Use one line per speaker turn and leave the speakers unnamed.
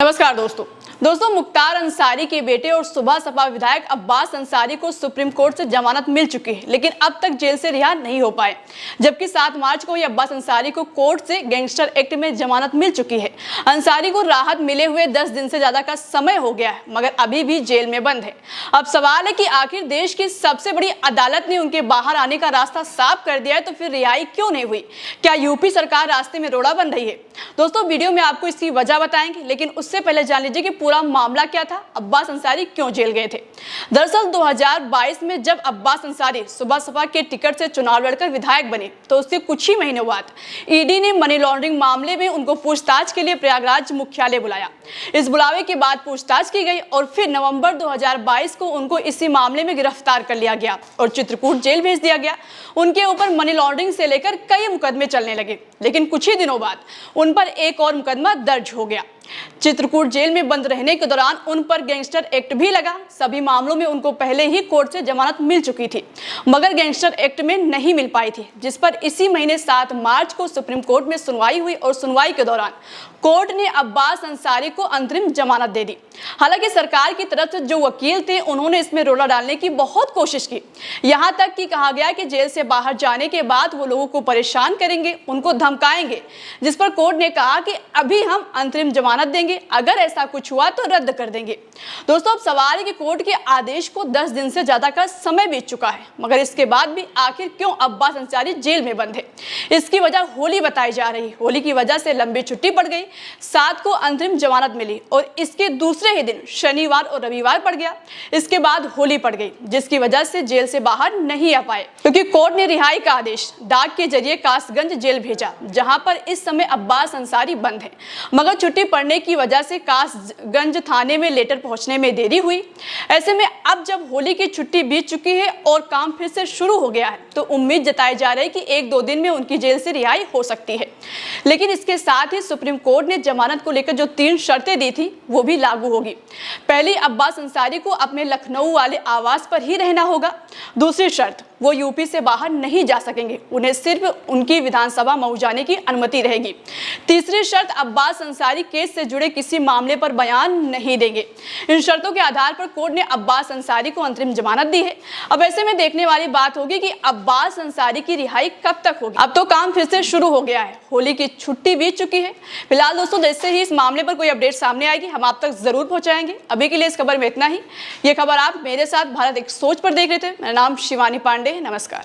नमस्कार दोस्तों मुख्तार अंसारी के बेटे और सुबह सपा विधायक अब्बास अंसारी को सुप्रीम कोर्ट से जमानत मिल चुकी है, लेकिन अब तक जेल से रिहा नहीं हो पाए। जबकि 7 मार्च को ही अब्बास अंसारी को कोर्ट से गैंगस्टर एक्ट में जमानत मिल चुकी है। अंसारी को राहत मिले हुए 10 दिन से ज्यादा का समय हो गया है, मगर अभी भी जेल में बंद है। अब सवाल है कि आखिर देश की सबसे बड़ी अदालत ने उनके बाहर आने का रास्ता साफ कर दिया है, तो फिर रिहाई क्यों नहीं हुई? क्या यूपी सरकार रास्ते में रोड़ा बन रही है? दोस्तों वीडियो में आपको इसकी वजह बताएंगे, लेकिन उससे पहले जान लीजिए कि पूरा मामला क्या था, अब्बास अंसारी क्यों जेल गए थे। दरअसल 2022 में जब अब्बास अंसारी सुबह सपा के टिकट से चुनाव लड़कर विधायक बने, तो उसके कुछ ही महीनों बाद ईडी ने मनी लॉन्ड्रिंग मामले में उनको पूछताछ के लिए प्रयागराज मुख्यालय बुलाया। इस बुलावे के बाद पूछताछ की गई और फिर नवंबर 2022 को उनको इसी मामले में गिरफ्तार कर लिया गया और चित्रकूट जेल भेज दिया गया। उनके ऊपर मनी लॉन्ड्रिंग से लेकर कई मुकदमे चलने लगे, लेकिन कुछ ही दिनों बाद उन पर एक और मुकदमा दर्ज हो गया। चित्रकूट जेल में बंद रहने के दौरान उन पर गैंगस्टर एक्ट भी लगा। सभी मामलों में उनको पहले ही कोर्ट से जमानत मिल चुकी थी, मगर गैंगस्टर एक्ट में नहीं मिल पाई थी, जिस पर इसी महीने 7 मार्च को सुप्रीम कोर्ट में सुनवाई हुई और सुनवाई के दौरान कोर्ट ने अब्बास अंसारी को अंतरिम जमानत दे दी। हालांकि सरकार की तरफ से जो वकील थे, उन्होंने इसमें रोड़ा डालने की बहुत कोशिश की। यहाँ तक कि कहा गया कि जेल से बाहर जाने के बाद वो लोगों को परेशान करेंगे, उनको धमकाएंगे, जिस पर कोर्ट ने कहा कि अभी हम अंतरिम जमानत देंगे, अगर ऐसा कुछ हुआ तो रद्द कर देंगे। दोस्तों अब सवाल है कि कोर्ट के आदेश को 10 दिन से ज्यादा का समय बीत चुका है, मगर इसके बाद भी आखिर क्यों अब्बास अंसारी जेल में बंद है? इसकी वजह होली बताई जा रही। होली की वजह से लंबी छुट्टी पड़ गई, 7 को अंतरिम जमानत मिली और इसके दूसरे ही दिन शनिवार और रविवार पड़ गया। इसके बाद होली पड़ गई, जिसकी वजह से जेल से बाहर नहीं आ पाए, क्योंकि कोर्ट ने रिहाई का आदेश डाक के जरिए कासगंज जेल भेजा, जहां पर इस समय अब्बास अंसारी बंद है। मगर छुट्टी पड़ने की वजह से कासगंज थाने में लेटर पहुंचने में देरी हुई। ऐसे में अब जब होली की छुट्टी बीत चुकी है और काम फिर से शुरू हो गया है, तो उम्मीद जताई जा रही है कि 1-2 दिन में उनकी जेल से रिहाई हो सकती है। लेकिन इसके साथ ही सुप्रीम कोर्ट ने जमानत को लेकर जो 3 शर्तें दी थी, वो भी लागू होगी। पहली, अब्बास अंसारी को अपने लखनऊ वाले आवास पर ही रहना होगा। दूसरी शर्त, वो यूपी से बाहर नहीं जा सकेंगे, उन्हें सिर्फ उनकी विधानसभा मऊ जाने की अनुमति रहेगी। तीसरी शर्त, अब्बास अंसारी केस से जुड़े किसी मामले पर बयान नहीं देंगे। इन शर्तों के आधार पर कोर्ट ने अब्बास अंसारी को अंतरिम जमानत दी है। अब ऐसे में देखने वाली बात होगी कि अब्बास अंसारी की रिहाई कब तक होगी। अब तो काम फिर से शुरू हो गया है, होली की छुट्टी बीत चुकी है। फिलहाल दोस्तों जैसे ही इस मामले पर कोई अपडेट सामने आएगी, हम आप तक जरूर पहुंचाएंगे। अभी के लिए इस खबर में इतना ही। ये खबर आप मेरे साथ भारत एक सोच पर देख रहे थे। मेरा नाम शिवानी पांडे। नमस्कार।